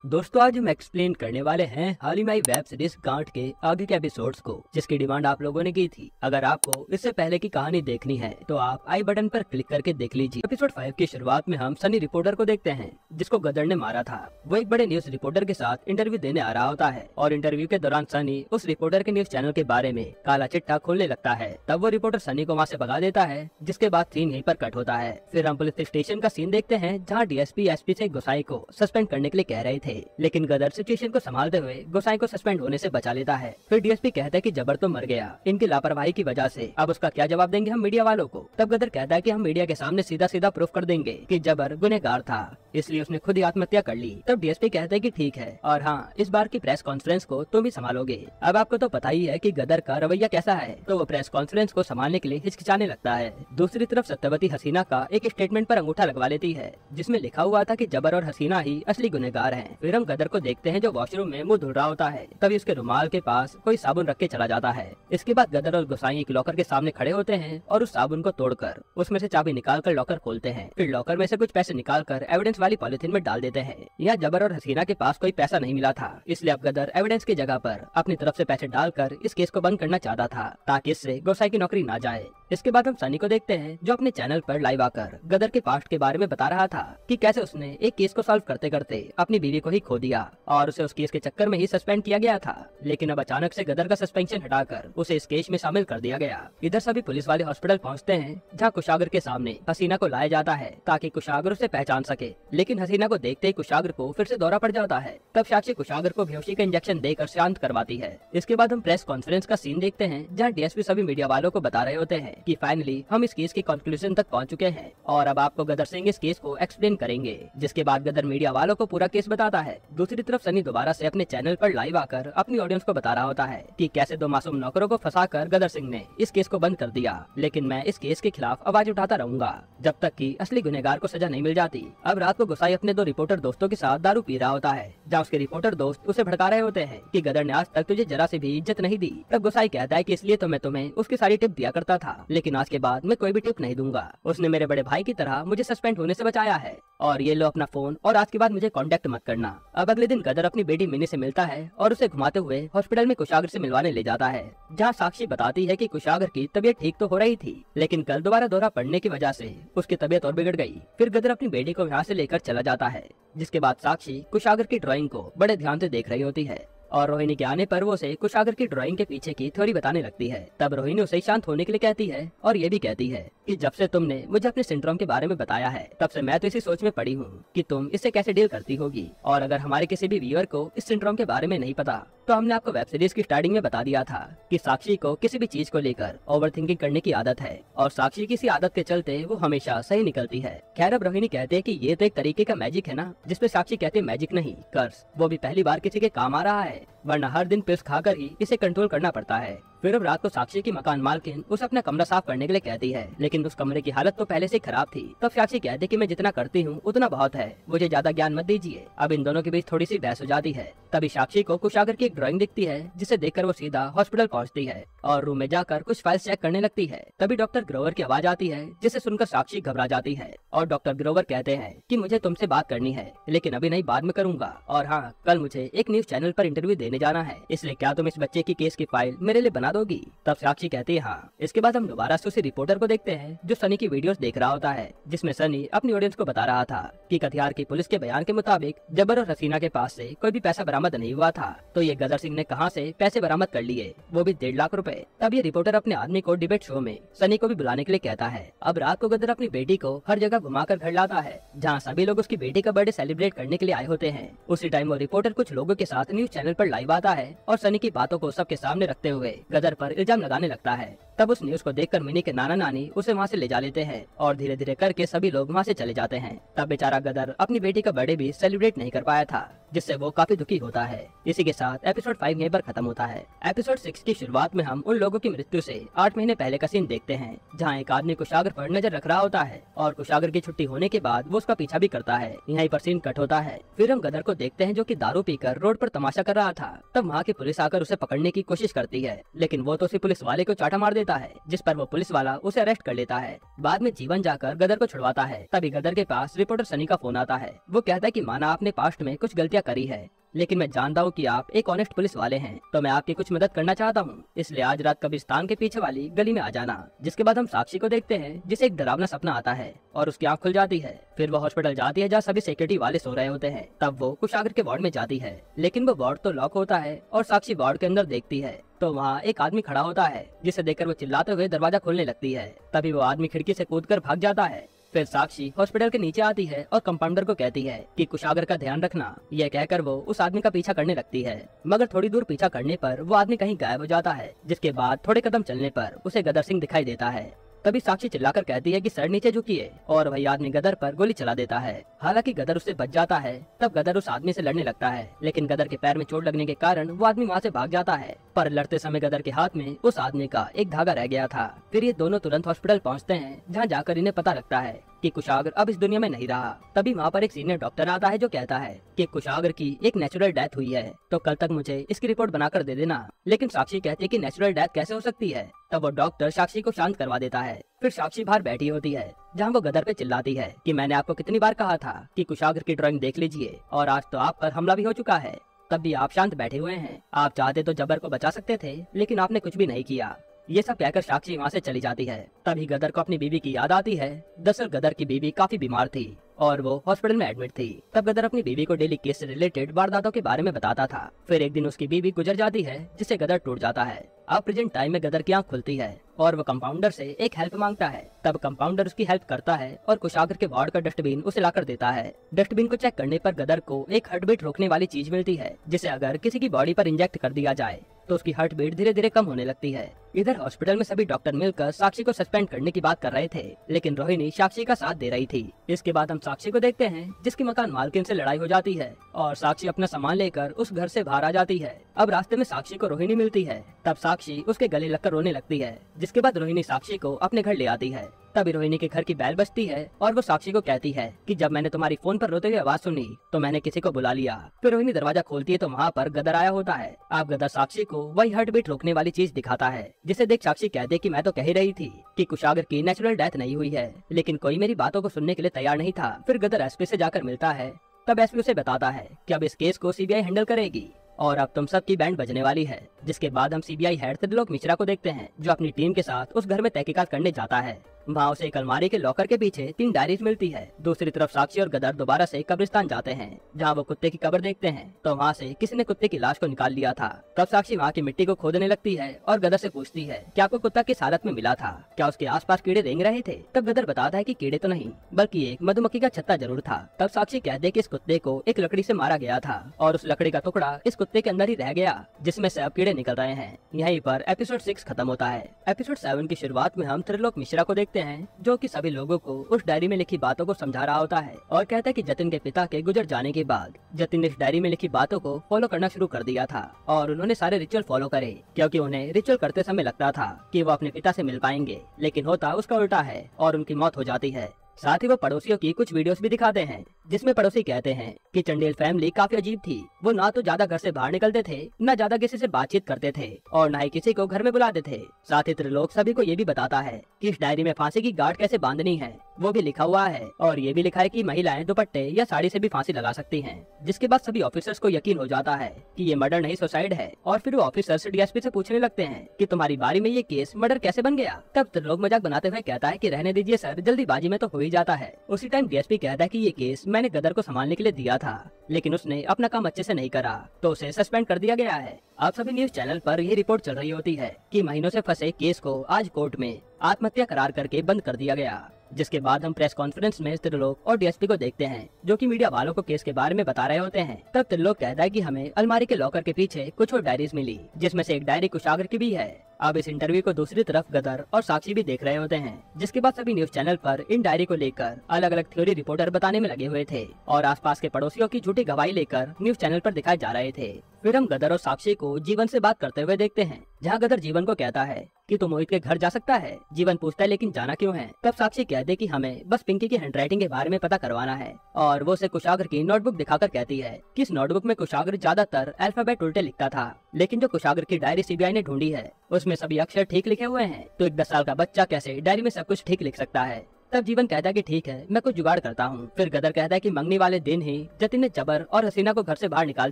दोस्तों आज हम एक्सप्लेन करने वाले हैं हाल ही में वेब सीरीज गांठ के आगे के एपिसोड्स को, जिसकी डिमांड आप लोगों ने की थी। अगर आपको इससे पहले की कहानी देखनी है तो आप आई बटन पर क्लिक करके देख लीजिए। एपिसोड 5 की शुरुआत में हम सनी रिपोर्टर को देखते हैं जिसको गदर ने मारा था। वो एक बड़े न्यूज रिपोर्टर के साथ इंटरव्यू देने आ रहा होता है और इंटरव्यू के दौरान सनी उस रिपोर्टर के न्यूज चैनल के बारे में काला चिट्ठा खोलने लगता है। तब वो रिपोर्टर सनी को वहाँ से भगा देता है, जिसके बाद सीन यहीं पर कट होता है। फिर हम पुलिस स्टेशन का सीन देखते हैं जहाँ डीएसपी एसपी से गोसाई को सस्पेंड करने के लिए कह रहे थे, लेकिन गदर सिचुएशन को संभालते हुए गोसाई को सस्पेंड होने से बचा लेता है। फिर डीएसपी कहता है कि जबर तो मर गया इनकी लापरवाही की वजह से, अब उसका क्या जवाब देंगे हम मीडिया वालों को। तब गदर कहता है कि हम मीडिया के सामने सीधा सीधा प्रूफ कर देंगे कि जबर गुनहगार था, इसलिए उसने खुद ही आत्महत्या कर ली। तब डीएसपी कहते हैं कि ठीक है, और हाँ इस बार की प्रेस कॉन्फ्रेंस को तुम ही संभालोगे। अब आपको तो पता ही है कि गदर का रवैया कैसा है, तो वो प्रेस कॉन्फ्रेंस को संभालने के लिए हिचकिचाने लगता है। दूसरी तरफ सत्यवती हसीना का एक स्टेटमेंट पर अंगूठा लगवा लेती है जिसमें लिखा हुआ था कि जबर और हसीना ही असली गुनहगार हैं। फिर हम गदर को देखते हैं जो वॉशरूम में मुंह धुल रहा होता है, तभी उसके रुमाल के पास कोई साबुन रख के चला जाता है। इसके बाद गदर और गोसाई एक लॉकर के सामने खड़े होते हैं और उस साबुन को तोड़कर उसमें से चाबी निकालकर लॉकर खोलते हैं। फिर लॉकर में से कुछ पैसे निकालकर एविडेंस वाली पॉलिथीन में डाल देते हैं। यहाँ जबर और हसीना के पास कोई पैसा नहीं मिला था, इसलिए अब गदर एविडेंस की जगह पर अपनी तरफ से पैसे डालकर इस केस को बंद करना चाहता था ताकि इससे गोसाई की नौकरी ना जाए। इसके बाद हम सनी को देखते हैं जो अपने चैनल पर लाइव आकर गदर के पास्ट के बारे में बता रहा था कि कैसे उसने एक केस को सॉल्व करते करते अपनी बीवी को ही खो दिया और उसे उस केस के चक्कर में ही सस्पेंड किया गया था, लेकिन अब अचानक से गदर का सस्पेंशन हटाकर उसे इस केस में शामिल कर दिया गया। इधर सभी पुलिस वाले हॉस्पिटल पहुंचते हैं जहां कुशागर के सामने हसीना को लाया जाता है ताकि कुशागर उसे पहचान सके, लेकिन हसीना को देखते ही कुशागर को फिर से दौरा पड़ जाता है। तब साक्षी कुशागर को बेहोशी का इंजेक्शन देकर शांत करवाती है। इसके बाद हम प्रेस कॉन्फ्रेंस का सीन देखते हैं जहाँ डीएसपी सभी मीडिया वालों को बता रहे होते हैं कि फाइनली हम इस केस के कंक्लूजन तक पहुंच चुके हैं और अब आपको गदर सिंह इस केस को एक्सप्लेन करेंगे, जिसके बाद गदर मीडिया वालों को पूरा केस बताता है। दूसरी तरफ सनी दोबारा से अपने चैनल पर लाइव आकर अपनी ऑडियंस को बता रहा होता है कि कैसे दो मासूम नौकरों को फंसाकर गदर सिंह ने इस केस को बंद कर दिया, लेकिन मैं इस केस के खिलाफ आवाज उठाता रहूंगा जब तक कि असली गुनहगार को सजा नहीं मिल जाती। अब रात को गोसाई अपने दो रिपोर्टर दोस्तों के साथ दारू पी रहा होता है जहाँ उसके रिपोर्टर दोस्त उसे भड़का रहे होते हैं कि गदर ने आज तक तुझे जरा से भी इज्जत नहीं दी। तब गोसाई कहता है कि इसलिए तो मैं तुम्हें उसकी सारी टिप दिया करता था, लेकिन आज के बाद मैं कोई भी टिप नहीं दूंगा। उसने मेरे बड़े भाई की तरह मुझे सस्पेंड होने से बचाया है और ये लो अपना फोन, और आज के बाद मुझे कांटेक्ट मत करना। अब अगले दिन गदर अपनी बेटी मिनी से मिलता है और उसे घुमाते हुए हॉस्पिटल में कुशागर से मिलवाने ले जाता है, जहाँ साक्षी बताती है कि कुशागर की तबीयत ठीक तो हो रही थी, लेकिन कल दोबारा दौरा पड़ने की वजह से उसकी तबीयत और बिगड़ गई। फिर गदर अपनी बेटी को यहाँ से लेकर चला जाता है, जिसके बाद साक्षी कुशागर की ड्राइंग को बड़े ध्यान से देख रही होती है और रोहिणी के आने पर वो उसे कुशागर की ड्राइंग के पीछे की थ्योरी बताने लगती है। तब रोहिणी उसे शांत होने के लिए कहती है और ये भी कहती है कि जब से तुमने मुझे अपने सिंड्रोम के बारे में बताया है तब से मैं तो इसी सोच में पड़ी हूँ कि तुम इससे कैसे डील करती होगी, और अगर हमारे किसी भी व्यूअर को इस सिंड्रोम के बारे में नहीं पता तो हमने आपको वेब सीरीज की स्टार्टिंग में बता दिया था कि साक्षी को किसी भी चीज को लेकर ओवर थिंकिंग करने की आदत है और साक्षी की इसी आदत के चलते वो हमेशा सही निकलती है। खैर अब रोहिणी कहते हैं कि ये तो एक तरीके का मैजिक है ना, जिसपे साक्षी कहते हैं मैजिक नहीं कर्स, वो भी पहली बार किसी के काम आ रहा है, वरना हर दिन पिल्स खाकर ही इसे कंट्रोल करना पड़ता है। फिर अब रात को साक्षी की मकान मालकिन उसे अपना कमरा साफ करने के लिए कहती है, लेकिन उस कमरे की हालत तो पहले से खराब थी। तब साक्षी कहती है कि मैं जितना करती हूँ उतना बहुत है, मुझे ज्यादा ज्ञान मत दीजिए। अब इन दोनों के बीच थोड़ी सी बहस हो जाती है। तभी साक्षी को कुशागर की एक ड्राइंग दिखती है जिसे देखकर वो सीधा हॉस्पिटल पहुंचती है और रूम में जाकर कुछ फाइल्स चेक करने लगती है। तभी डॉक्टर ग्रोवर की आवाज आती है जिसे सुनकर साक्षी घबरा जाती है और डॉक्टर ग्रोवर कहते हैं कि मुझे तुमसे बात करनी है, लेकिन अभी नहीं, बाद में करूंगा, और हाँ कल मुझे एक न्यूज चैनल पर इंटरव्यू देने जाना है, इसलिए क्या तुम इस बच्चे की केस की फाइल मेरे लिए बना दोगी। तब साक्षी कहती है हाँ। इसके बाद हम दोबारा से उसी रिपोर्टर को देखते हैं जो सनी की वीडियोस देख रहा होता है, जिसमें सनी अपनी ऑडियंस को बता रहा था कि कटिहार की पुलिस के बयान के मुताबिक जबर और हसीना के पास से कोई भी पैसा बरामद नहीं हुआ था, तो ये गदर सिंह ने कहां से पैसे बरामद कर लिए, वो भी 1.5 लाख रुपए। तब ये रिपोर्टर अपने आदमी को डिबेट शो में सनी को भी बुलाने के लिए कहता है। अब रात को गदर अपनी बेटी को हर जगह घुमाकर घर लाता है जहाँ सभी लोग उसकी बेटी का बर्थडे सेलिब्रेट करने के लिए आए होते हैं। उसी टाइम वो रिपोर्टर कुछ लोगों के साथ न्यूज चैनल पर लाइव आता है और सनी की बातों को सबके सामने रखते हुए गदर पर इल्जाम लगाने लगता है। तब उस न्यूज को देखकर मिनी के नाना नानी उसे वहाँ से ले जा लेते हैं और धीरे धीरे करके सभी लोग वहाँ से चले जाते हैं। तब बेचारा गदर अपनी बेटी का बर्थडे भी सेलिब्रेट नहीं कर पाया था, जिससे वो काफी दुखी होता है। इसी के साथ एपिसोड 5 यहीं पर खत्म होता है। एपिसोड 6 की शुरुआत में हम उन लोगों की मृत्यु से 8 महीने पहले का सीन देखते हैं, जहाँ एक आदमी कुशागर पर नजर रख रहा होता है और कुशागर की छुट्टी होने के बाद वो उसका पीछा भी करता है। यहीं पर सीन कट होता है। फिर हम गदर को देखते हैं जो कि दारू पीकर रोड पर तमाशा कर रहा था। तब वहाँ की पुलिस आकर उसे पकड़ने की कोशिश करती है, लेकिन वो तो उसी पुलिस वाले को चाटा मार देता है, जिस पर वो पुलिस वाला उसे अरेस्ट कर लेता है। बाद में जीवन जाकर गदर को छुड़वाता है। तभी गदर के पास रिपोर्टर सनी का फोन आता है। वो कहता है कि माना आपने पास्ट में कुछ गलतियां करी है, लेकिन मैं जानता हूँ कि आप एक ऑनेस्ट पुलिस वाले हैं, तो मैं आपकी कुछ मदद करना चाहता हूँ। इसलिए आज रात कब्रिस्तान के पीछे वाली गली में आ जाना। जिसके बाद हम साक्षी को देखते हैं जिसे एक डरावना सपना आता है और उसकी आंख खुल जाती है। फिर वो हॉस्पिटल जाती है जहाँ सभी सिक्योरिटी वाले सो रहे होते हैं। तब वो कुशागर के वार्ड में जाती है, लेकिन वो वार्ड तो लॉक होता है और साक्षी वार्ड के अंदर देखती है तो वहाँ एक आदमी खड़ा होता है, जिसे देखकर वो चिल्लाते हुए दरवाजा खोलने लगती है। तभी वो आदमी खिड़की से कूदकर भाग जाता है। फिर साक्षी हॉस्पिटल के नीचे आती है और कंपाउंडर को कहती है कि कुशागर का ध्यान रखना। यह कहकर वो उस आदमी का पीछा करने लगती है, मगर थोड़ी दूर पीछा करने पर वो आदमी कहीं गायब हो जाता है। जिसके बाद थोड़े कदम चलने पर उसे गदर सिंह दिखाई देता है। तभी साक्षी चिल्लाकर कहती है कि सर नीचे झुकिए, और वही आदमी गदर पर गोली चला देता है। हालांकि गदर उससे बच जाता है। तब गदर उस आदमी से लड़ने लगता है, लेकिन गदर के पैर में चोट लगने के कारण वो आदमी वहाँ से भाग जाता है। पर लड़ते समय गदर के हाथ में उस आदमी का एक धागा रह गया था। फिर ये दोनों तुरंत हॉस्पिटल पहुँचते हैं, जहाँ जाकर इन्हें पता लगता है कि कुशागर अब इस दुनिया में नहीं रहा। तभी वहाँ पर एक सीनियर डॉक्टर आता है जो कहता है कि कुशागर की एक नेचुरल डेथ हुई है, तो कल तक मुझे इसकी रिपोर्ट बनाकर दे देना। लेकिन साक्षी कहती है कि नेचुरल डेथ कैसे हो सकती है। तब वो डॉक्टर साक्षी को शांत करवा देता है। फिर साक्षी बाहर बैठी होती है, जहाँ वो गदर पे चिल्लाती है कि मैंने आपको कितनी बार कहा था कि कुशागर की ड्राइंग देख लीजिए, और आज तो आप पर हमला भी हो चुका है। तब भी आप शांत बैठे हुए हैं। आप चाहते तो जबर को बचा सकते थे, लेकिन आपने कुछ भी नहीं किया। ये सब कहकर साक्षी वहाँ से चली जाती है। तभी गदर को अपनी बीवी की याद आती है। दरअसल गदर की बीवी काफी बीमार थी और वो हॉस्पिटल में एडमिट थी। तब गदर अपनी बीवी को डेली केस से रिलेटेड वारदातों के बारे में बताता था। फिर एक दिन उसकी बीवी गुजर जाती है, जिससे गदर टूट जाता है। अब प्रेजेंट टाइम में गदर की आंख खुलती है और वो कंपाउंडर से एक हेल्प मांगता है। तब कंपाउंडर उसकी हेल्प करता है और कुशागर के वार्ड का डस्टबिन उसे लाकर देता है। डस्टबिन को चेक करने पर गदर को एक हार्ट बीट रोकने वाली चीज मिलती है, जिसे अगर किसी की बॉडी पर इंजेक्ट कर दिया जाए तो उसकी हार्ट बीट धीरे धीरे कम होने लगती है। इधर हॉस्पिटल में सभी डॉक्टर मिलकर साक्षी को सस्पेंड करने की बात कर रहे थे, लेकिन रोहिणी साक्षी का साथ दे रही थी। इसके बाद हम साक्षी को देखते हैं, जिसकी मकान मालकिन से लड़ाई हो जाती है और साक्षी अपना सामान लेकर उस घर से बाहर आ जाती है। अब रास्ते में साक्षी को रोहिणी मिलती है। तब साक्षी उसके गले लगकर रोने लगती है, जिसके बाद रोहिणी साक्षी को अपने घर ले आती है। तभी रोहिणी के घर की बैल बजती है और वो साक्षी को कहती है कि जब मैंने तुम्हारी फोन पर रोते हुए आवाज सुनी तो मैंने किसी को बुला लिया। फिर रोहिणी दरवाजा खोलती है तो वहाँ पर गदर आया होता है। अब गदर साक्षी को वही हार्ट बीट रोकने वाली चीज दिखाता है, जिसे देख साक्षी कहते कि मैं तो कह ही रही थी कि कुशागर की नेचुरल डेथ नहीं हुई है, लेकिन कोई मेरी बातों को सुनने के लिए तैयार नहीं था। फिर गदर एसपी से जाकर मिलता है। तब एसपी उसे बताता है कि अब इस केस को सीबीआई हैंडल करेगी और अब तुम सबकी बैंड बजने वाली है। जिसके बाद हम सीबीआई हेड त्रिलोक मिश्रा को देखते हैं, जो अपनी टीम के साथ उस घर में तहकीकात करने जाता है। वहाँ उसे एक अलमारी के लॉकर के पीछे 3 डायरीज मिलती है। दूसरी तरफ साक्षी और गदर दोबारा से कब्रिस्तान जाते हैं, जहाँ वो कुत्ते की कब्र देखते हैं तो वहाँ से किसी ने कुत्ते की लाश को निकाल लिया था। तब साक्षी वहाँ की मिट्टी को खोदने लगती है और गदर से पूछती है कि आपको कुत्ता किस हालत में मिला था, क्या उसके आसपास कीड़े रेंग रहे थे। तब गदर बताता है कि कीड़े तो नहीं, बल्कि एक मधुमक्खी का छत्ता जरूर था। तब साक्षी कहते कि इस कुत्ते को एक लकड़ी से मारा गया था और उस लकड़ी का टुकड़ा इस कुत्ते के अंदर ही रह गया, जिसमें से अब कीड़े निकल रहे हैं। यहीं पर एपिसोड 6 खत्म होता है। एपिसोड 7 की शुरुआत में हम त्रिलोक मिश्रा को देखते हैं, जो कि सभी लोगों को उस डायरी में लिखी बातों को समझा रहा होता है और कहता है कि जतिन के पिता के गुजर जाने के बाद जतिन ने इस डायरी में लिखी बातों को फॉलो करना शुरू कर दिया था और उन्होंने सारे रिचुअल फॉलो करे, क्योंकि उन्हें रिचुअल करते समय लगता था कि वो अपने पिता से मिल पाएंगे, लेकिन होता उसका उल्टा है और उनकी मौत हो जाती है। साथ ही वो पड़ोसियों की कुछ वीडियोस भी दिखाते हैं, जिसमें पड़ोसी कहते हैं कि चंडेल फैमिली काफी अजीब थी। वो ना तो ज्यादा घर से बाहर निकलते थे, न ज्यादा किसी से बातचीत करते थे और न ही किसी को घर में बुलाते थे। साथ ही त्रिलोक सभी को ये भी बताता है कि इस डायरी में फांसी की गांठ कैसे बांधनी है वो भी लिखा हुआ है, और ये भी लिखा है कि महिलाएं दुपट्टे या साड़ी से भी फांसी लगा सकती हैं। जिसके बाद सभी ऑफिसर्स को यकीन हो जाता है कि ये मर्डर नहीं सुसाइड है, और फिर वो ऑफिसर्स डीएसपी से पूछने लगते हैं कि तुम्हारी बारी में ये केस मर्डर कैसे बन गया। तब त्रिलोक मजाक बनाते हुए कहता है कि रहने दीजिए सर, जल्दीबाजी में तो हो ही जाता है। उसी टाइम डीएसपी कहता है कि ये केस मैंने गदर को संभालने के लिए दिया था, लेकिन उसने अपना काम अच्छे से नहीं करा तो उसे सस्पेंड कर दिया गया है। अब सभी न्यूज चैनल पर ये रिपोर्ट चल रही होती है कि महीनों से फंसे केस को आज कोर्ट में आत्महत्या करार करके बंद कर दिया गया। जिसके बाद हम प्रेस कॉन्फ्रेंस में त्रिलोक और डीएसपी को देखते हैं, जो कि मीडिया वालों को केस के बारे में बता रहे होते हैं। तब त्रिलोक कहता है कि हमें अलमारी के लॉकर के पीछे कुछ और डायरीज मिली, जिसमें से एक डायरी कुशागर की भी है। अब इस इंटरव्यू को दूसरी तरफ गदर और साक्षी भी देख रहे होते हैं। जिसके बाद सभी न्यूज चैनल पर इन डायरी को लेकर अलग अलग थ्योरी रिपोर्टर बताने में लगे हुए थे और आसपास के पड़ोसियों की झूठी गवाही लेकर न्यूज चैनल पर दिखाए जा रहे थे। फिर हम गदर और साक्षी को जीवन से बात करते हुए देखते हैं, जहाँ गदर जीवन को कहता है कि तू मोहित के घर जा सकता है। जीवन पूछता है लेकिन जाना क्यों है। तब साक्षी कहते कि हमें बस पिंकी की हैंडराइटिंग के बारे में पता करवाना है, और वो उसे कुशागर की नोटबुक दिखाकर कहती है कि इस नोटबुक में कुशागर ज्यादातर अल्फाबेट उल्टे लिखता था, लेकिन जो कुशागर की डायरी सीबीआई ने ढूंढी है उसमें सभी अक्षर ठीक लिखे हुए हैं। तो एक 10 साल का बच्चा कैसे डायरी में सब कुछ ठीक लिख सकता है। तब जीवन कहता है कि ठीक है, मैं कुछ जुगाड़ करता हूँ। फिर गदर कहता है कि मंगनी वाले दिन ही जतिन ने जबर और हसीना को घर से बाहर निकाल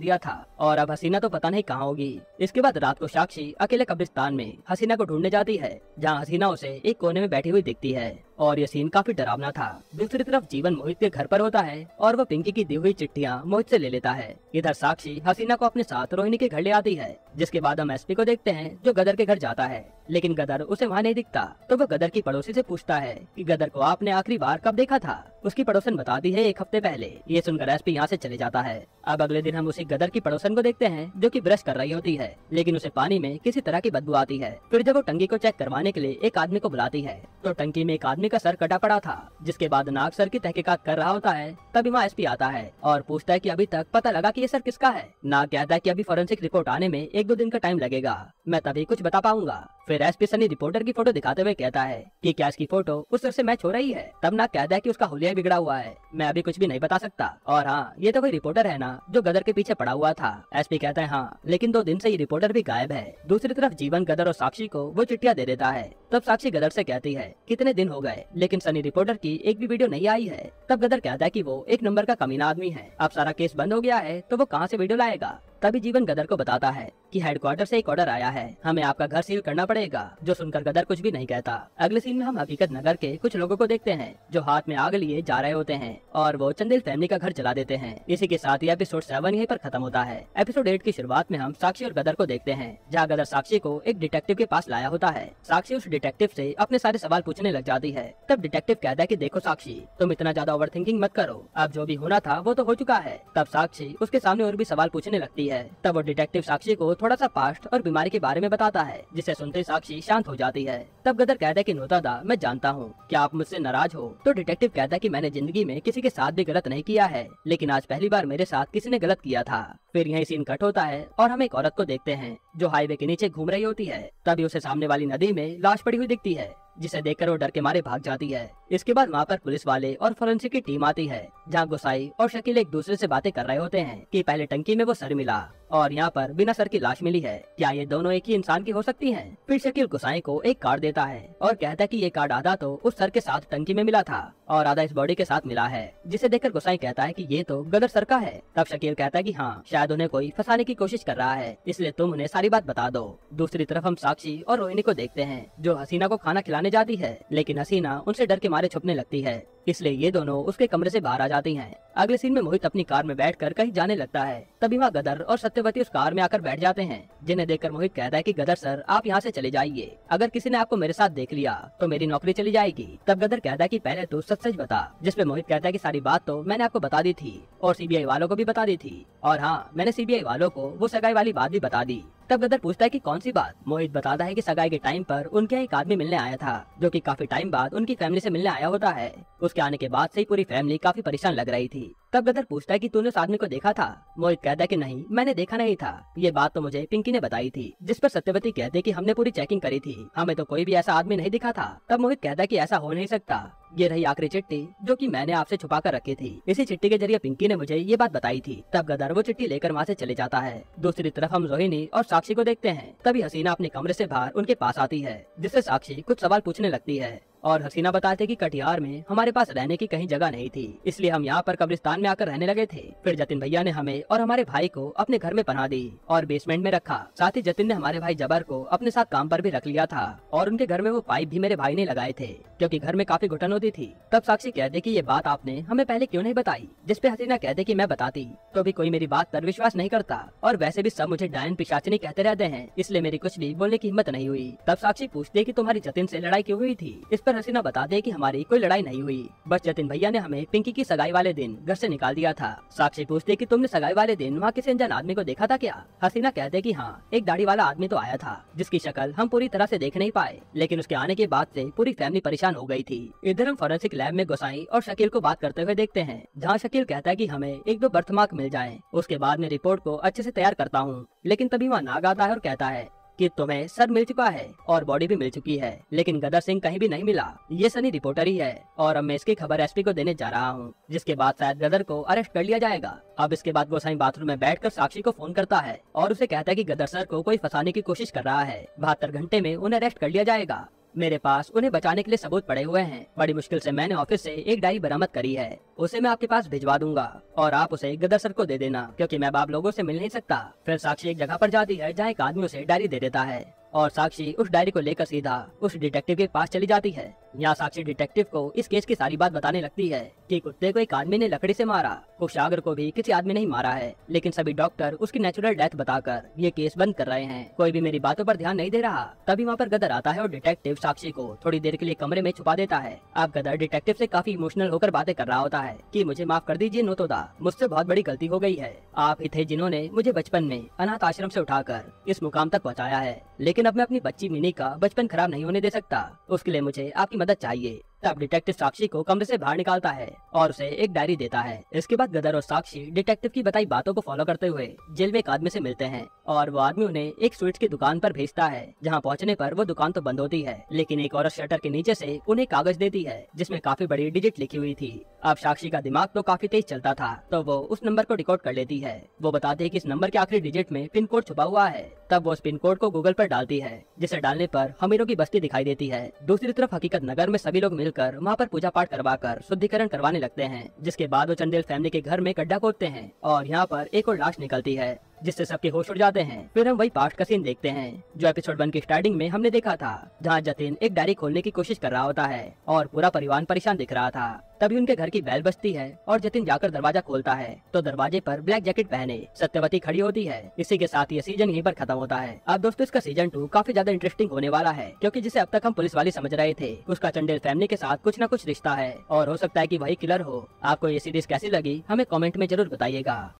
दिया था और अब हसीना तो पता नहीं कहाँ होगी। इसके बाद रात को साक्षी अकेले कब्रिस्तान में हसीना को ढूंढने जाती है, जहाँ हसीना उसे एक कोने में बैठी हुई दिखती है और ये सीन काफी डरावना था। दूसरी तरफ जीवन मोहित के घर पर होता है और वो पिंकी की दी हुई चिट्ठियाँ मोहित से ले लेता है। इधर साक्षी हसीना को अपने साथ रोहिणी के घर ले आती है, जिसके बाद हम एसपी को देखते हैं जो गदर के घर जाता है, लेकिन गदर उसे वहाँ नहीं दिखता। तो वो गदर की पड़ोसी से पूछता है कि गदर को आपने आखिरी बार कब देखा था। उसकी पड़ोसन बताती है 1 हफ्ते पहले। ये सुनकर एसपी यहाँ से चले जाता है। अब अगले दिन हम उसी गदर की पड़ोसन को देखते हैं जो कि ब्रश कर रही होती है, लेकिन उसे पानी में किसी तरह की बदबू आती है। फिर जब वो टंकी को चेक करवाने के लिए एक आदमी को बुलाती है तो टंकी में एक आदमी का सर कटा पड़ा था, जिसके बाद नाग सर की तहकीकात कर रहा होता है। तभी वहाँ एसपी आता है और पूछता है कि अभी तक पता लगा कि ये सर किसका है। नाग कहता है कि अभी फोरेंसिक रिपोर्ट आने में 1-2 दिन का टाइम लगेगा, मैं तभी कुछ बता पाऊंगा। फिर एसपी सनी रिपोर्टर की फोटो दिखाते हुए कहता है कि क्या इसकी फोटो उस सर से मैच हो रही है। तब नाग कहता है कि उसका हुलिया बिगड़ा हुआ है, मैं अभी कुछ भी नहीं बता सकता। और हाँ, ये तो कोई रिपोर्टर है ना जो गदर के पीछे पड़ा हुआ था। एसपी कहता है हाँ, लेकिन 2 दिन से ये रिपोर्टर भी गायब है। दूसरी तरफ जीवन गदर और साक्षी को वो चिट्ठियां दे देता है। तब साक्षी गदर से कहती है कितने दिन हो गए लेकिन सनी रिपोर्टर की एक भी वीडियो नहीं आई है। तब गदर कहता है कि वो 1 नंबर का कमीना आदमी है, अब सारा केस बंद हो गया है तो वो कहाँ से वीडियो लाएगा। तभी जीवन गदर को बताता है कि हेडक्वार्टर से एक ऑर्डर आया है, हमें आपका घर सील करना पड़ेगा। जो सुनकर गदर कुछ भी नहीं कहता। अगले सीन में हम हकीकत नगर के कुछ लोगों को देखते हैं जो हाथ में आग लिए जा रहे होते हैं और वो चंदेल फैमिली का घर जला देते हैं। इसी के साथ ही एपिसोड 7 यहीं पर खत्म होता है। एपिसोड 8 की शुरुआत में हम साक्षी और गदर को देखते हैं, जहाँ गदर साक्षी को एक डिटेक्टिव के पास लाया होता है। साक्षी उस डिटेक्टिव से अपने सारे सवाल पूछने लग जाती है। तब डिटेक्टिव कहता है कि देखो साक्षी, तुम इतना ज्यादा ओवर थिंकिंग मत करो, अब जो भी होना था वो तो हो चुका है। तब साक्षी उसके सामने और भी सवाल पूछने लगती है। तब वो डिटेक्टिव साक्षी को थोड़ा सा पास्ट और बीमारी के बारे में बताता है, जिसे सुनते साक्षी शांत हो जाती है। तब गदर कहता है कि नोतादा, मैं जानता हूँ क्या आप मुझसे नाराज हो। तो डिटेक्टिव कहता है कि मैंने जिंदगी में किसी के साथ भी गलत नहीं किया है, लेकिन आज पहली बार मेरे साथ किसी ने गलत किया था। फिर यही सीन कट होता है और हम एक औरत को देखते हैं जो हाईवे के नीचे घूम रही होती है। तभी उसे सामने वाली नदी में लाश पड़ी हुई दिखती है, जिसे देखकर वो डर के मारे भाग जाती है। इसके बाद वहाँ पर पुलिस वाले और फोरेंसिक की टीम आती है, जहाँ गोसाई और शकील एक दूसरे से बातें कर रहे होते हैं कि पहले टंकी में वो सर मिला और यहाँ पर बिना सर की लाश मिली है, क्या ये दोनों एक ही इंसान की हो सकती हैं? फिर शकील गोसाई को एक कार्ड देता है और कहता है कि ये कार्ड आधा तो उस सर के साथ टंकी में मिला था और आधा इस बॉडी के साथ मिला है, जिसे देखकर गोसाई कहता है कि ये तो गदर सर का है। तब शकील कहता है कि हाँ, शायद उन्हें कोई फंसाने की कोशिश कर रहा है, इसलिए तुम उन्हें सारी बात बता दो। दूसरी तरफ हम साक्षी और रोहिणी को देखते हैं जो हसीना को खाना खिलाने जाती है, लेकिन हसीना उनसे डर के मारे छुपने लगती है, इसलिए ये दोनों उसके कमरे से बाहर आ जाती हैं। अगले सीन में मोहित अपनी कार में बैठकर कहीं जाने लगता है। तभी वहाँ गदर और सत्यवती उस कार में आकर बैठ जाते हैं, जिन्हें देखकर मोहित कहता है कि गदर सर, आप यहाँ से चले जाइए, अगर किसी ने आपको मेरे साथ देख लिया तो मेरी नौकरी चली जाएगी। तब गदर कहता है कि पहले तू सच सच बता, जिसपे मोहित कहता है कि सारी बात तो मैंने आपको बता दी थी और सीबीआई वालों को भी बता दी थी, और हाँ, मैंने सीबीआई वालों को वो सगाई वाली बात भी बता दी। तब गदर पूछता है कि कौन सी बात। मोहित बताता है कि सगाई के टाइम पर उनके एक आदमी मिलने आया था, जो कि काफी टाइम बाद उनकी फैमिली से मिलने आया होता है। उसके आने के बाद से ही पूरी फैमिली काफी परेशान लग रही थी। तब गदर पूछता है कि तूने उस आदमी को देखा था। मोहित कहता है कि नहीं, मैंने देखा नहीं था, ये बात तो मुझे पिंकी ने बताई थी। जिस पर सत्यवती कहते कि हमने पूरी चेकिंग करी थी, हमें तो कोई भी ऐसा आदमी नहीं दिखा था। तब मोहित कहता है कि ऐसा हो नहीं सकता, ये रही आखिरी चिट्ठी जो कि मैंने आपसे छुपा कर रखी थी। इसी चिट्ठी के जरिए पिंकी ने मुझे ये बात बताई थी। तब गदर वो चिट्ठी लेकर वहाँ से चले जाता है। दूसरी तरफ हम रोहिणी और साक्षी को देखते हैं। तभी हसीना अपने कमरे से बाहर उनके पास आती है, जिससे साक्षी कुछ सवाल पूछने लगती है और हसीना बताते कि कटिहार में हमारे पास रहने की कहीं जगह नहीं थी, इसलिए हम यहाँ पर कब्रिस्तान में आकर रहने लगे थे। फिर जतिन भैया ने हमें और हमारे भाई को अपने घर में पनाह दी और बेसमेंट में रखा। साथ ही जतिन ने हमारे भाई जबर को अपने साथ काम पर भी रख लिया था और उनके घर में वो पाइप भी मेरे भाई ने लगाए थे, क्योंकि घर में काफी घुटन होती थी। तब साक्षी कहते कि ये बात आपने हमें पहले क्यों नहीं बताई, जिसपे हसीना कहते कि मैं बताती तो भी कोई मेरी बात पर विश्वास नहीं करता, और वैसे भी सब मुझे डायन पिशाचिनी कहते रहते हैं, इसलिए मेरी कुछ भी बोलने की हिम्मत नहीं हुई। तब साक्षी पूछती है कि तुम्हारी जतिन से लड़ाई क्यों हुई थी। इस पर हसीना बताते कि हमारी कोई लड़ाई नहीं हुई, बस जतिन भैया ने हमें पिंकी की सगाई वाले दिन घर से निकाल दिया था। साक्षी पूछते कि तुमने सगाई वाले दिन वहाँ किसी अनजान आदमी को देखा था क्या। हसीना कहते कि हाँ, एक दाढ़ी वाला आदमी तो आया था, जिसकी शक्ल हम पूरी तरह से देख नहीं पाए, लेकिन उसके आने के बाद से पूरी फैमिली परेशान हो गई थी। इधर हम फोरेंसिक लैब में गोसाई और शकील को बात करते हुए देखते हैं, जहाँ शकील कहता है कि हमें 1-2 बर्थमार्क मिल जाए, उसके बाद मैं रिपोर्ट को अच्छे से तैयार करता हूँ। लेकिन तभी वहाँ नाग आता है और कहता है कि तुम्हें सर मिल चुका है और बॉडी भी मिल चुकी है, लेकिन गदर सिंह कहीं भी नहीं मिला। ये सनी रिपोर्टर ही है और अब मैं इसकी खबर एसपी को देने जा रहा हूँ, जिसके बाद शायद गदर को अरेस्ट कर लिया जाएगा। अब इसके बाद गोसाई बाथरूम में बैठकर साक्षी को फोन करता है और उसे कहता है कि गदर सर को कोई फंसाने की कोशिश कर रहा है, 72 घंटे में उन्हें अरेस्ट कर लिया जाएगा। मेरे पास उन्हें बचाने के लिए सबूत पड़े हुए हैं। बड़ी मुश्किल से मैंने ऑफिस से एक डायरी बरामद करी है, उसे मैं आपके पास भिजवा दूंगा और आप उसे गदर सर को दे देना, क्योंकि मैं अब आप लोगों से मिल नहीं सकता। फिर साक्षी एक जगह पर जाती है जहाँ एक आदमी उसे डायरी दे देता है और साक्षी उस डायरी को लेकर सीधा उस डिटेक्टिव के पास चली जाती है। यहाँ साक्षी डिटेक्टिव को इस केस की सारी बात बताने लगती है कि कुत्ते को एक आदमी ने लकड़ी से मारा, कुशागर को भी किसी आदमी ने ही मारा है, लेकिन सभी डॉक्टर उसकी नेचुरल डेथ बताकर ये केस बंद कर रहे हैं। कोई भी मेरी बातों पर ध्यान नहीं दे रहा। तभी वहाँ पर गदर आता है और डिटेक्टिव साक्षी को थोड़ी देर के लिए कमरे में छुपा देता है। अब गदर डिटेक्टिव से काफी इमोशनल होकर बातें कर रहा होता है कि मुझे माफ कर दीजिए नोतोदा, मुझसे बहुत बड़ी गलती हो गई है। आप ही थे जिन्होंने मुझे बचपन में अनाथ आश्रम से उठाकर इस मुकाम तक पहुँचाया है, लेकिन अब मैं अपनी बच्ची मिनी का बचपन खराब नहीं होने दे सकता। उसके लिए मुझे आपकी मदद चाहिए। तब डिटेक्टिव साक्षी को कमरे से बाहर निकालता है और उसे एक डायरी देता है। इसके बाद गदर और साक्षी डिटेक्टिव की बताई बातों को फॉलो करते हुए जेल में एक आदमी से मिलते हैं और वो आदमी उन्हें एक स्वीट्स की दुकान पर भेजता है, जहां पहुंचने पर वो दुकान तो बंद होती है, लेकिन एक औरत शटर के नीचे से उन्हें कागज देती है जिसमें काफी बड़ी डिजिट लिखी हुई थी। अब साक्षी का दिमाग तो काफी तेज चलता था, तो वो उस नंबर को डिकोड कर लेती है। वो बताते हैं कि इस नंबर के आखिरी डिजिट में पिन कोड छुपा हुआ है। तब वो उस पिन कोड को गूगल पर डालती है, जिसे डालने पर अमीरों की बस्ती दिखाई देती है। दूसरी तरफ हकीकत नगर में सभी लोग मिलकर वहाँ पर पूजा पाठ करवाकर शुद्धिकरण करवाने लगते हैं, जिसके बाद वो चंदेल फैमिली के घर में गड्ढा खोदते हैं और यहाँ पर एक और लाश निकलती है, जिससे सबके होश उड़ जाते हैं। फिर हम वही पास्ट का सीन देखते हैं जो एपिसोड 1 की स्टार्टिंग में हमने देखा था, जहाँ जतिन एक डायरी खोलने की कोशिश कर रहा होता है और पूरा परिवार परेशान दिख रहा था। तभी उनके घर की बेल बजती है और जतिन जाकर दरवाजा खोलता है तो दरवाजे पर ब्लैक जैकेट पहने सत्यवती खड़ी होती है। इसी के साथ ये सीजन यहीं पर खत्म होता है। अब दोस्तों इसका सीजन 2 काफी ज्यादा इंटरेस्टिंग होने वाला है, क्योंकि जिसे अब तक हम पुलिस वाली समझ रहे थे उसका चंदेल फैमिली के साथ कुछ न कुछ रिश्ता है और हो सकता है कि वही किलर हो। आपको ये सीरीज कैसी लगी हमें कमेंट में जरूर बताइएगा।